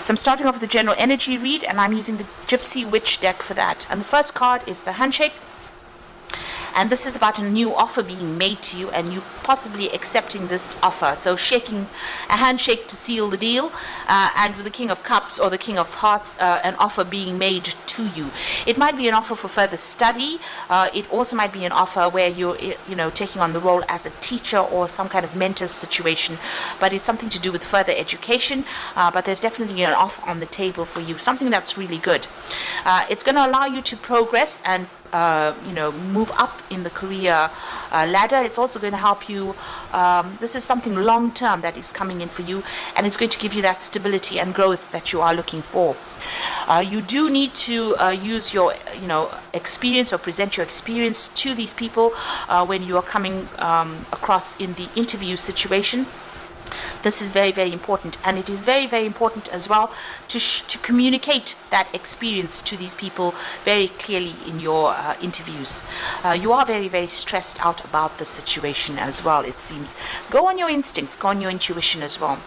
So I'm starting off with the general energy read, and I'm using the Gypsy Witch deck for that. And the first card is the handshake. And this is about a new offer being made to you and you possibly accepting this offer. So shaking a handshake to seal the deal, and with the King of Cups or the King of Hearts, an offer being made to you. It might be an offer for further study. It also might be an offer where you're taking on the role as a teacher or some kind of mentor situation, but it's something to do with further education. But there's definitely an offer on the table for you, something that's really good. It's going to allow you to progress and move up in the career ladder. It's also going to help you. This is something long term that is coming in for you, and it's going to give you that stability and growth that you are looking for. You do need to use your experience or present your experience to these people when you are coming across in the interview situation. This is very, very important, and it is very, very important as well to communicate that experience to these people very clearly in your interviews. You are very, very stressed out about the situation as well, it seems. Go on your instincts, go on your intuition as well.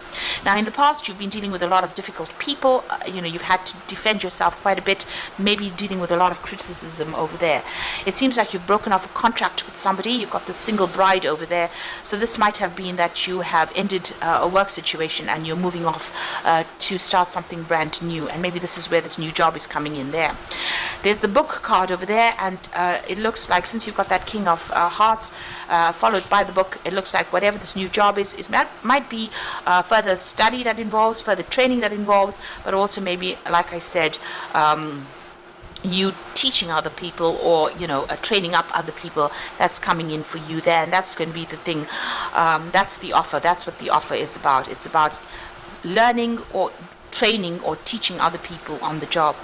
Now, in the past, you've been dealing with a lot of difficult people. You've had to defend yourself quite a bit, maybe dealing with a lot of criticism over there. It seems like you've broken off a contract with somebody. You've got the single bride over there. So this might have been that you have ended a work situation and you're moving off to start something brand new, and maybe this is where this new job is coming in there. There's the book card over there, and it looks like, since you've got that King of Hearts followed by the book, it looks like whatever this new job is might be further study that involves, further training that involves, but also maybe, like I said, you teaching other people or training up other people. That's coming in for you there, and that's going to be the thing. That's the offer. That's what the offer is about. It's about learning or training or teaching other people on the job.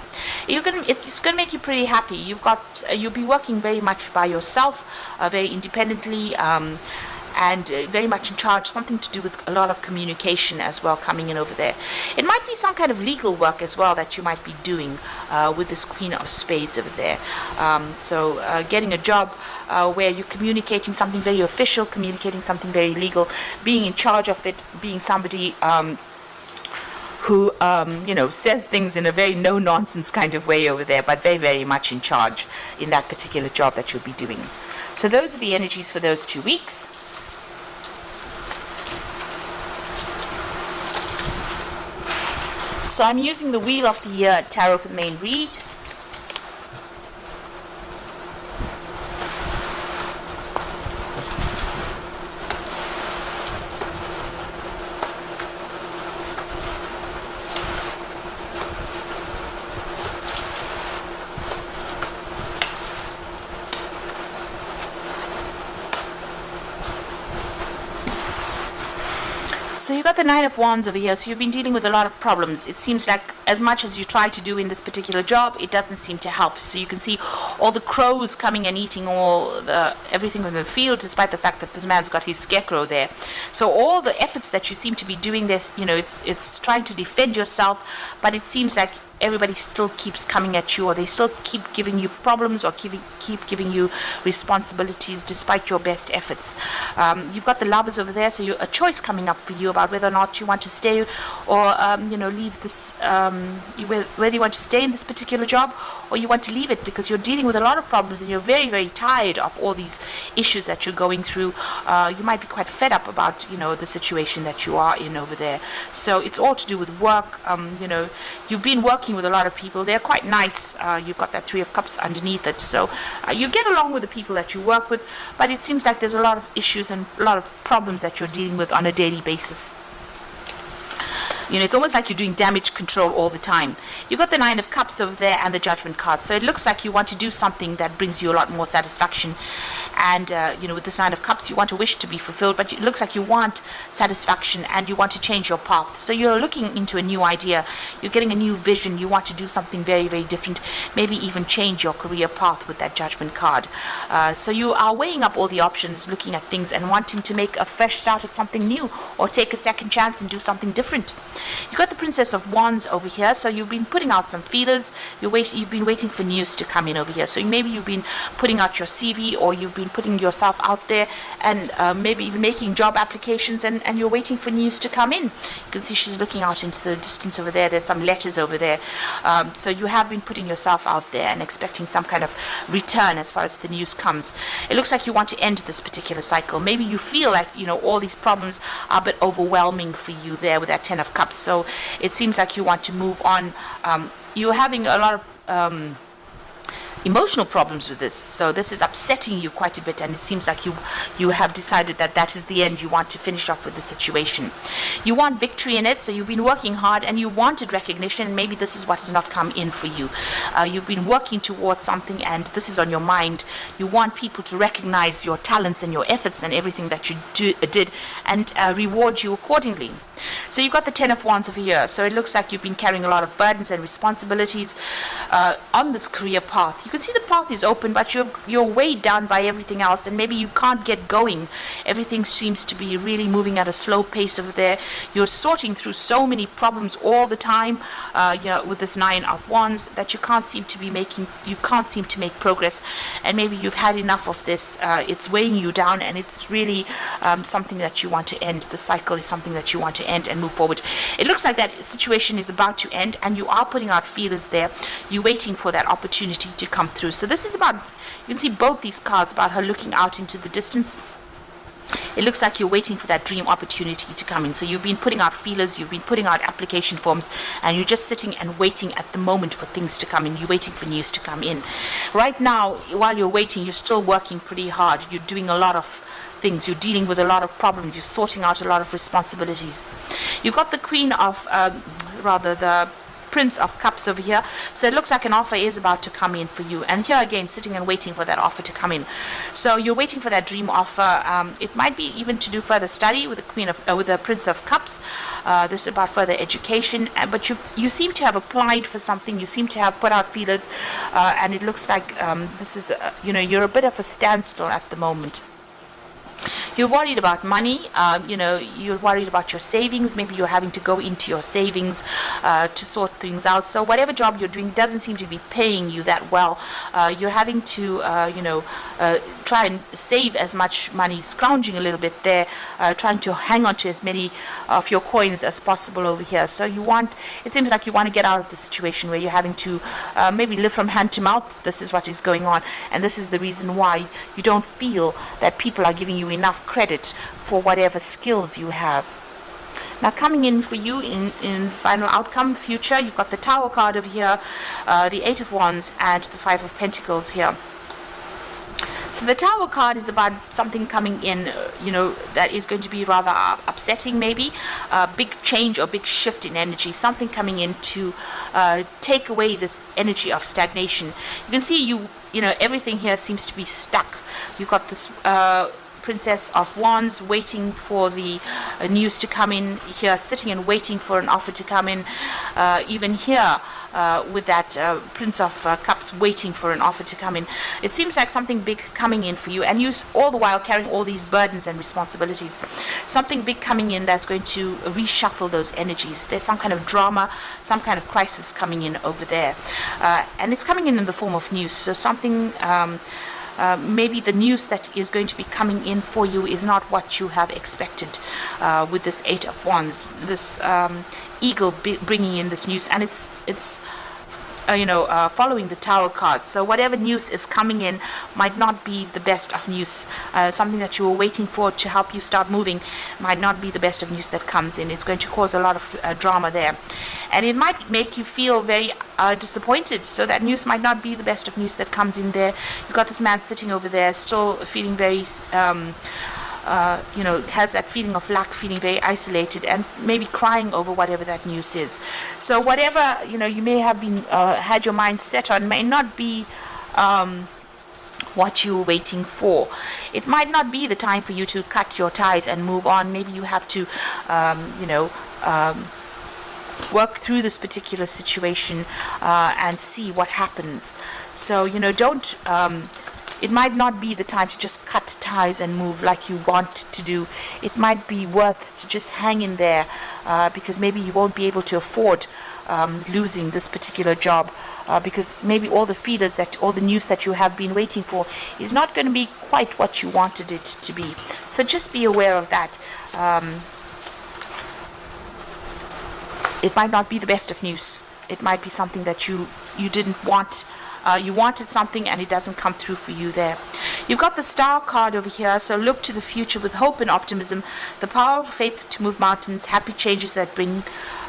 It's going to make you pretty happy. You'll be working very much by yourself, very independently, and very much in charge, something to do with a lot of communication as well coming in over there. It might be some kind of legal work as well that you might be doing with this Queen of Spades over there. So getting a job where you're communicating something very official, communicating something very legal, being in charge of it, being somebody who says things in a very no-nonsense kind of way over there, but very, very much in charge in that particular job that you'll be doing. So those are the energies for those 2 weeks. So I'm using the Wheel of the Year Tarot for the main read. So you've got the Nine of Wands over here, so you've been dealing with a lot of problems. It seems like as much as you try to do in this particular job, it doesn't seem to help. So you can see all the crows coming and eating everything from the field, despite the fact that this man's got his scarecrow there. So all the efforts that you seem to be doing this, it's trying to defend yourself, but it seems like everybody still keeps coming at you, or they still keep giving you problems, or keep giving you responsibilities despite your best efforts. You've got the Lovers over there, so a choice coming up for you about whether or not you want to stay or leave this, whether you want to stay in this particular job or you want to leave it, because you're dealing with a lot of problems and you're very, very tired of all these issues that you're going through. You might be quite fed up about the situation that you are in over there. So it's all to do with work. You've been working with a lot of people. They're quite nice. You've got that Three of Cups underneath it, so you get along with the people that you work with, but it seems like there's a lot of issues and a lot of problems that you're dealing with on a daily basis. It's almost like you're doing damage control all the time. You've got the Nine of Cups over there and the Judgment card. So it looks like you want to do something that brings you a lot more satisfaction. And, with this Nine of Cups, you want a wish to be fulfilled, but it looks like you want satisfaction and you want to change your path. So you're looking into a new idea. You're getting a new vision. You want to do something very, very different. Maybe even change your career path with that Judgment card. So you are weighing up all the options, looking at things and wanting to make a fresh start at something new or take a second chance and do something different. You got the Princess of Wands over here, so you've been putting out some feelers. You've been waiting for news to come in over here. So maybe you've been putting out your CV, or you've been putting yourself out there, and maybe even making job applications, and you're waiting for news to come in. You can see she's looking out into the distance over there. There's some letters over there. So you have been putting yourself out there and expecting some kind of return as far as the news comes. It looks like you want to end this particular cycle. Maybe you feel like, all these problems are a bit overwhelming for you there with that Ten of Cups. So it seems like you want to move on. You're having a lot of emotional problems with this, so this is upsetting you quite a bit, and it seems like you have decided that is the end. You want to finish off with the situation. You want victory in it, so you've been working hard and you wanted recognition. Maybe this is what has not come in for you. You've been working towards something, and this is on your mind. You want people to recognize your talents and your efforts and everything that you did, and reward you accordingly. So you've got the Ten of Wands over here, so it looks like you've been carrying a lot of burdens and responsibilities on this career path. You can see the path is open, but you're weighed down by everything else, and maybe you can't get going. Everything seems to be really moving at a slow pace over there. You're sorting through so many problems all the time, with this Nine of Wands, that you can't seem to make progress, and maybe you've had enough of this. It's weighing you down, and it's really something that you want to end. The cycle is something that you want to end and move forward. It looks like that situation is about to end, and you are putting out feelers there. You're waiting for that opportunity to come through. So this is about, you can see both these cards about her looking out into the distance. It looks like you're waiting for that dream opportunity to come in. So you've been putting out feelers, you've been putting out application forms, and you're just sitting and waiting at the moment for things to come in. You're waiting for news to come in. Right now, while you're waiting, you're still working pretty hard. You're doing a lot of things. You're dealing with a lot of problems. You're sorting out a lot of responsibilities. You've got the Queen of, the Prince of Cups over here. So it looks like an offer is about to come in for you. And here again, sitting and waiting for that offer to come in. So you're waiting for that dream offer. It might be even to do further study with the Prince of Cups. This is about further education. But you seem to have applied for something. You seem to have put out feelers, and it looks like this is you're a bit of a standstill at the moment. You're worried about money, you're worried about your savings. Maybe you're having to go into your savings to sort things out. So whatever job you're doing doesn't seem to be paying you that well. You're having to, try and save as much money, scrounging a little bit there, trying to hang on to as many of your coins as possible over here. So it seems like you want to get out of the situation where you're having to maybe live from hand to mouth. This is what is going on, and this is the reason why you don't feel that people are giving you enough credit for whatever skills you have. Now coming in for you in final outcome, future, you've got the Tower card over here, the Eight of Wands, and the Five of Pentacles here. So the Tower card is about something coming in, that is going to be rather upsetting, maybe a big change or big shift in energy, something coming in to take away this energy of stagnation. You can see everything here seems to be stuck. You've got this Princess of Wands waiting for the news to come in here, sitting and waiting for an offer to come in. Even here with that Prince of Cups waiting for an offer to come in. It seems like something big coming in for you, and you all the while carrying all these burdens and responsibilities. Something big coming in that's going to reshuffle those energies. There's some kind of drama, some kind of crisis coming in over there, and it's coming in the form of news. So something maybe the news that is going to be coming in for you is not what you have expected with this Eight of Wands, this eagle bringing in this news, and it's following the Tower card. So whatever news is coming in might not be the best of news. Something that you were waiting for to help you start moving might not be the best of news that comes in. It's going to cause a lot of drama there, and it might make you feel very disappointed. So that news might not be the best of news that comes in there. You've got this man sitting over there still feeling very has that feeling of lack, feeling very isolated, and maybe crying over whatever that news is. So whatever you may have been had your mind set on may not be what you were waiting for. It might not be the time for you to cut your ties and move on. Maybe you have to work through this particular situation and see what happens. So don't it might not be the time to just cut ties and move like you want to do. It might be worth to just hang in there, because maybe you won't be able to afford losing this particular job, because maybe all the news that you have been waiting for is not going to be quite what you wanted it to be. So just be aware of that. It might not be the best of news. It might be something that you didn't want. You wanted something and it doesn't come through for you there. You've got the Star card over here, so look to the future with hope and optimism, the power of faith to move mountains, happy changes that bring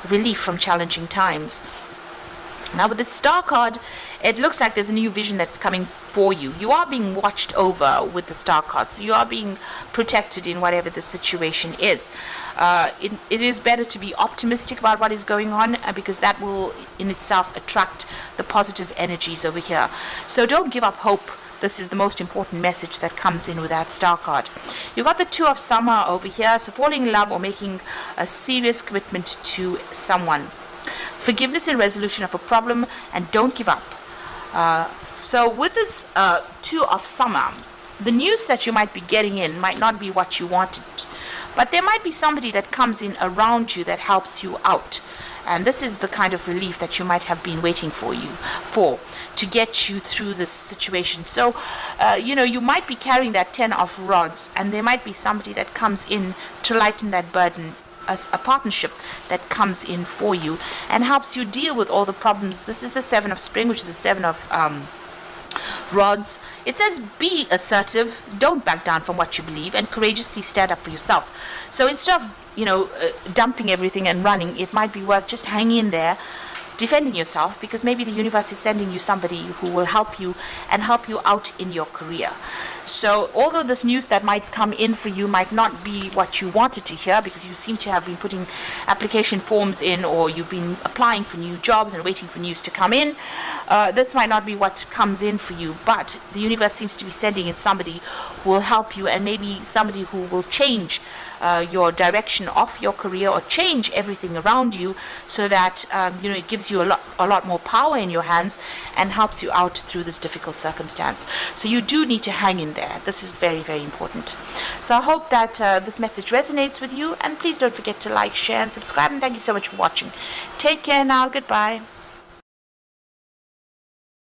relief from challenging times. Now with the Star card, it looks like there's a new vision that's coming for you. You are being watched over with the Star card, so you are being protected in whatever the situation is. It is better to be optimistic about what is going on, because that will in itself attract the positive energies over here. So don't give up hope. This is the most important message that comes in with that Star card. You've got the Two of Summer over here, so falling in love or making a serious commitment to someone. Forgiveness and resolution of a problem, and don't give up. So with this Two of Summer, the news that you might be getting in might not be what you wanted, but there might be somebody that comes in around you that helps you out. And this is the kind of relief that you might have been waiting for to get you through this situation. So, you might be carrying that 10 of Rods, and there might be somebody that comes in to lighten that burden, a partnership that comes in for you and helps you deal with all the problems. This is the Seven of Spring, which is the Seven of Rods. It says be assertive, don't back down from what you believe, and courageously stand up for yourself. So instead of dumping everything and running, it might be worth just hanging in there, defending yourself, because maybe the universe is sending you somebody who will help you and help you out in your career. So although this news that might come in for you might not be what you wanted to hear, because you seem to have been putting application forms in, or you've been applying for new jobs and waiting for news to come in, this might not be what comes in for you, but the universe seems to be sending in somebody who will help you, and maybe somebody who will change your direction of your career, or change everything around you, so that it gives you a lot more power in your hands and helps you out through this difficult circumstance. So you do need to hang in there. This is very, very important. So I hope that this message resonates with you, and please don't forget to like, share, and subscribe, and thank you so much for watching. Take care now. Goodbye.